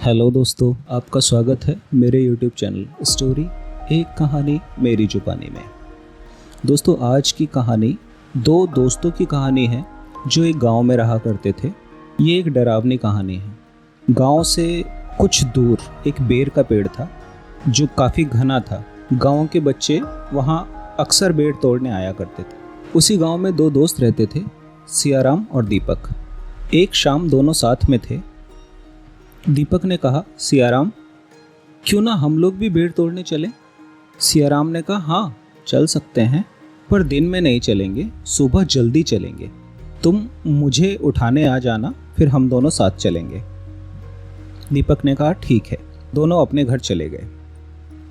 Hello दोस्तों, आपका स्वागत है मेरे YouTube चैनल स्टोरी एक कहानी मेरी जुबानी में। दोस्तों, आज की कहानी दो दोस्तों की कहानी है जो एक गांव में रहा करते थे। ये एक डरावनी कहानी है। गांव से कुछ दूर एक बेर का पेड़ था जो काफ़ी घना था। गांव के बच्चे वहाँ अक्सर बेर तोड़ने आया करते थे। उसी गांव में दो दोस्त रहते थे, सियाराम और दीपक। एक शाम दोनों साथ में थे। दीपक ने कहा, सियाराम, क्यों ना हम लोग भी बेर तोड़ने चलें? सियाराम ने कहा, हाँ चल सकते हैं, पर दिन में नहीं चलेंगे, सुबह जल्दी चलेंगे। तुम मुझे उठाने आ जाना, फिर हम दोनों साथ चलेंगे। दीपक ने कहा, ठीक है। दोनों अपने घर चले गए।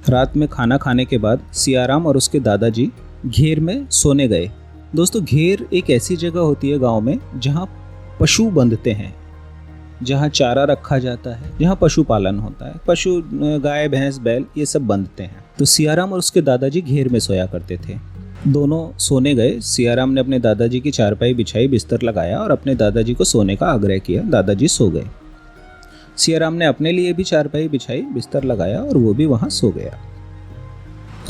रात में खाना खाने के बाद सियाराम और उसके दादाजी घेर में सोने गए। दोस्तों, घेर एक ऐसी जगह होती है गांव में जहां पशु बंधते हैं, जहाँ चारा रखा जाता है, जहाँ पशुपालन होता है। पशु गाय भैंस बैल ये सब बंधते हैं। तो सियाराम और उसके दादाजी घेर में सोया करते थे। दोनों सोने गए। सियाराम ने अपने दादाजी की चारपाई बिछाई, बिस्तर लगाया और अपने दादाजी को सोने का आग्रह किया। दादाजी सो गए। सियाराम ने अपने लिए भी चारपाई बिछाई, बिस्तर लगाया और वो भी वहाँ सो गया।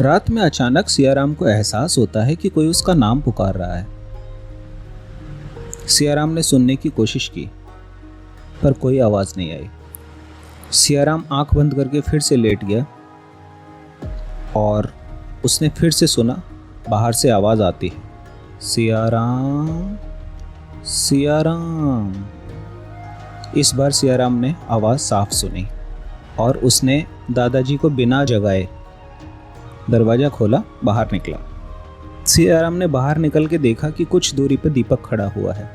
रात में अचानक सियाराम को एहसास होता है कि कोई उसका नाम पुकार रहा है। सियाराम ने सुनने की कोशिश की पर कोई आवाज नहीं आई। सियाराम आंख बंद करके फिर से लेट गया और उसने फिर से सुना, बाहर से आवाज आती है, सियाराम, सियाराम। इस बार सियाराम ने आवाज साफ सुनी और उसने दादाजी को बिना जगाए दरवाजा खोला, बाहर निकला। सियाराम ने बाहर निकल के देखा कि कुछ दूरी पर दीपक खड़ा हुआ है।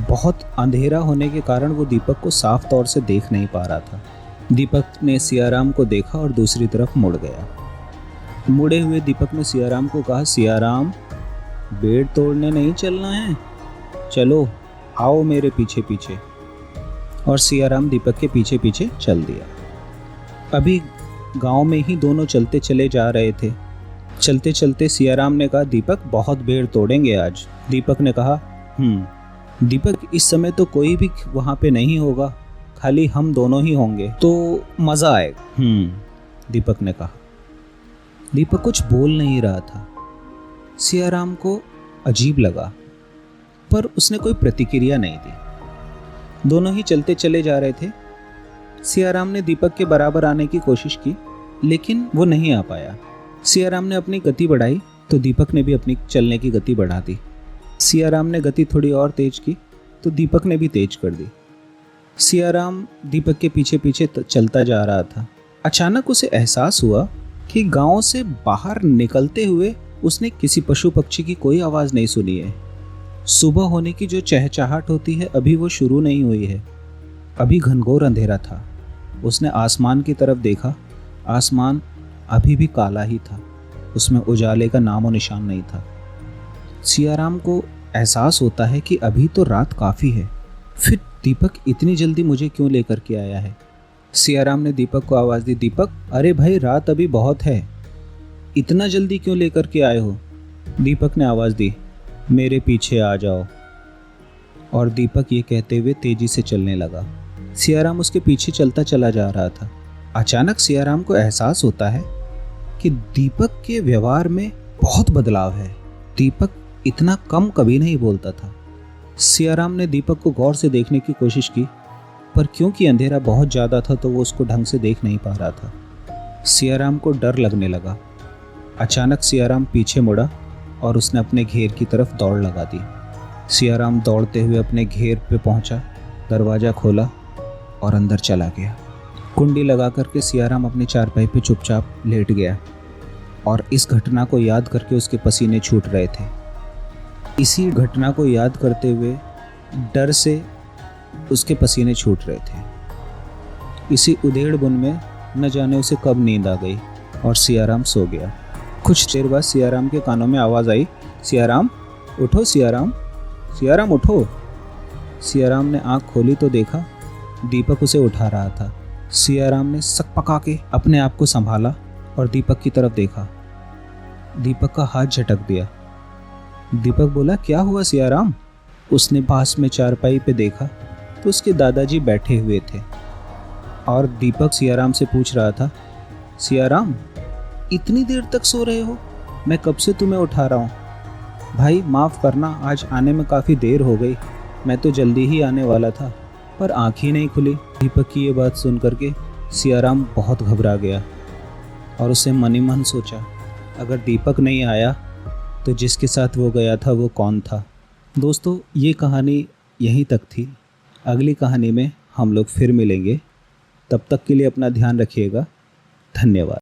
बहुत अंधेरा होने के कारण वो दीपक को साफ तौर से देख नहीं पा रहा था। दीपक ने सियाराम को देखा और दूसरी तरफ मुड़ गया। मुड़े हुए दीपक ने सियाराम को कहा, सियाराम, बेर तोड़ने नहीं चलना है, चलो आओ मेरे पीछे पीछे। और सियाराम दीपक के पीछे पीछे चल दिया। अभी गांव में ही दोनों चलते चले जा रहे थे। चलते चलते सियाराम ने कहा, दीपक, बहुत बेर तोड़ेंगे आज। दीपक ने कहा, दीपक, इस समय तो कोई भी वहां पे नहीं होगा, खाली हम दोनों ही होंगे तो मजा आएगा। दीपक ने कहा। दीपक कुछ बोल नहीं रहा था। सियाराम को अजीब लगा पर उसने कोई प्रतिक्रिया नहीं दी। दोनों ही चलते चले जा रहे थे। सियाराम ने दीपक के बराबर आने की कोशिश की लेकिन वो नहीं आ पाया। सियाराम ने अपनी गति बढ़ाई तो दीपक ने भी अपनी चलने की गति बढ़ा दी। सियाराम ने गति थोड़ी और तेज की तो दीपक ने भी तेज कर दी। सियाराम दीपक के पीछे पीछे चलता जा रहा था। अचानक उसे एहसास हुआ कि गांव से बाहर निकलते हुए उसने किसी पशु पक्षी की कोई आवाज़ नहीं सुनी है। सुबह होने की जो चहचहाट होती है अभी वो शुरू नहीं हुई है। अभी घनघोर अंधेरा था। उसने आसमान की तरफ देखा। आसमान अभी भी काला ही था, उसमें उजाले का नामो निशान नहीं था। सियाराम को एहसास होता है कि अभी तो रात काफ़ी है, फिर दीपक इतनी जल्दी मुझे क्यों लेकर के आया है। सियाराम ने दीपक को आवाज़ दी, दीपक, अरे भाई, रात अभी बहुत है, इतना जल्दी क्यों लेकर के आए हो? दीपक ने आवाज़ दी, मेरे पीछे आ जाओ। और दीपक ये कहते हुए तेजी से चलने लगा। सियाराम उसके पीछे चलता चला जा रहा था। अचानक सियाराम को एहसास होता है कि दीपक के व्यवहार में बहुत बदलाव है। दीपक इतना कम कभी नहीं बोलता था। सियाराम ने दीपक को गौर से देखने की कोशिश की पर क्योंकि अंधेरा बहुत ज़्यादा था तो वो उसको ढंग से देख नहीं पा रहा था। सियाराम को डर लगने लगा। अचानक सियाराम पीछे मुड़ा और उसने अपने घेर की तरफ दौड़ लगा दी। सियाराम दौड़ते हुए अपने घेर पे पहुंचा, दरवाज़ा खोला और अंदर चला गया। कुंडी लगा करके सियाराम अपनी चारपाई पे चुपचाप लेट गया और इस घटना को याद करके उसके पसीने छूट रहे थे। इसी घटना को याद करते हुए डर से उसके पसीने छूट रहे थे। इसी उधेड़ बुन में न जाने उसे कब नींद आ गई और सियाराम सो गया। कुछ देर बाद सियाराम के कानों में आवाज़ आई, सियाराम उठो, सियाराम, सियाराम उठो। सियाराम ने आंख खोली तो देखा दीपक उसे उठा रहा था। सियाराम ने सकपका के अपने आप को संभाला और दीपक की तरफ देखा। दीपक का हाथ झटक दिया। दीपक बोला, क्या हुआ सियाराम? उसने पास में चारपाई पे देखा तो उसके दादाजी बैठे हुए थे। और दीपक सियाराम से पूछ रहा था, सियाराम इतनी देर तक सो रहे हो? मैं कब से तुम्हें उठा रहा हूँ। भाई माफ़ करना, आज आने में काफ़ी देर हो गई। मैं तो जल्दी ही आने वाला था पर आँख ही नहीं खुली। दीपक की ये बात सुन करके सियाराम बहुत घबरा गया और उसे मन ही मन सोचा, अगर दीपक नहीं आया तो जिसके साथ वो गया था वो कौन था। दोस्तों ये कहानी यहीं तक थी। अगली कहानी में हम लोग फिर मिलेंगे। तब तक के लिए अपना ध्यान रखिएगा। धन्यवाद।